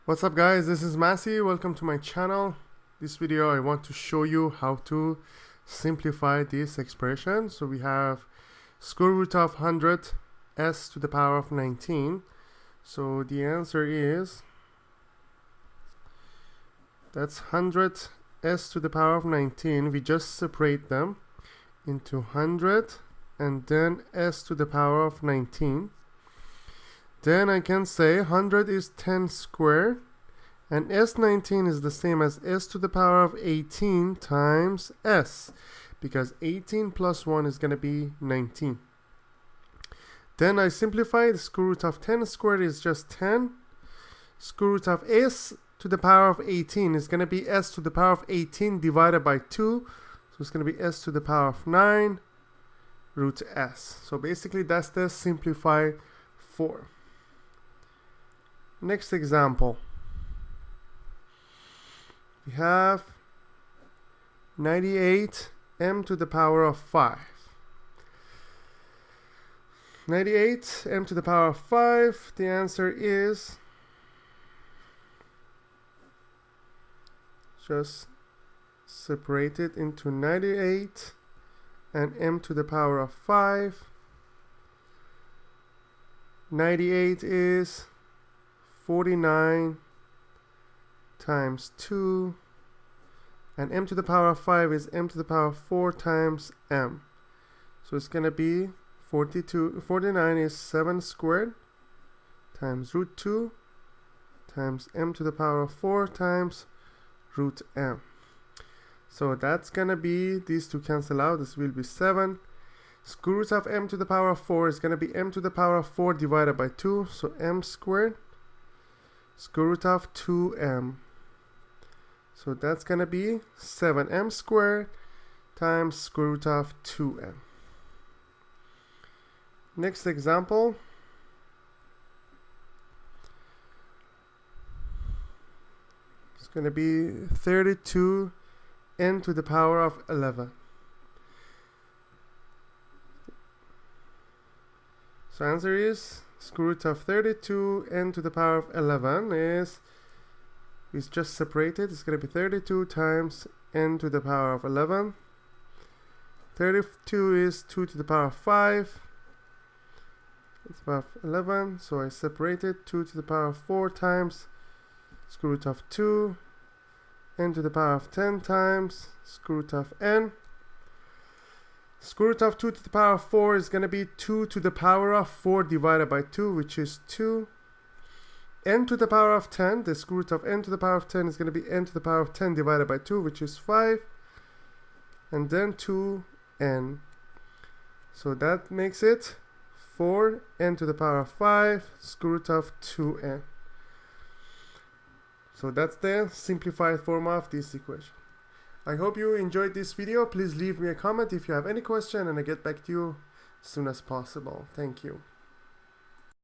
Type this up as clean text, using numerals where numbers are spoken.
What's up guys, this is Massey. Welcome to my channel. This video I want to show you how to simplify this expression. So we have square root of 100 s to the power of 19. So the answer is that's 100 s to the power of 19. We just separate them into 100 and then s to the power of 19. Then I can say 100 is 10 squared, and s19 is the same as s to the power of 18 times s, because 18 plus 1 is going to be 19. Then I simplify. The square root of 10 squared is just 10. Square root of s to the power of 18 is going to be s to the power of 18 divided by 2. So it's going to be s to the power of 9 root s. So basically that's the simplified form. Next example, we have 98 m to the power of 5. 98 m to the power of 5, the answer is just separate it into 98 and m to the power of 5. 98 is 49 times 2, and m to the power of 5 is m to the power of 4 times m. So it's going to be 49 is 7 squared times root 2 times m to the power of 4 times root m. So that's going to be, these two cancel out, this will be 7. Square root of m to the power of 4 is going to be m to the power of 4 divided by 2, so m squared. Square root of 2m. So that's going to be 7m squared times square root of 2m. Next example. It's going to be 32n to the power of 11. So answer is square root of 32n to the power of 11 is, we just separated, it's going to be 32 times n to the power of 11. 32 is 2 to the power of 5. It's about 11, so I separated 2 to the power of 4 times square root of 2, n to the power of 10 times square root of n. Square root of 2 to the power of 4 is going to be 2 to the power of 4 divided by 2, which is 2. N to the power of 10, the square root of n to the power of 10 is going to be n to the power of 10 divided by 2, which is 5. And then 2n. So that makes it 4n to the power of 5, square root of 2n. So that's the simplified form of this equation. I hope you enjoyed this video. Please leave me a comment if you have any question, and I get back to you as soon as possible. Thank you.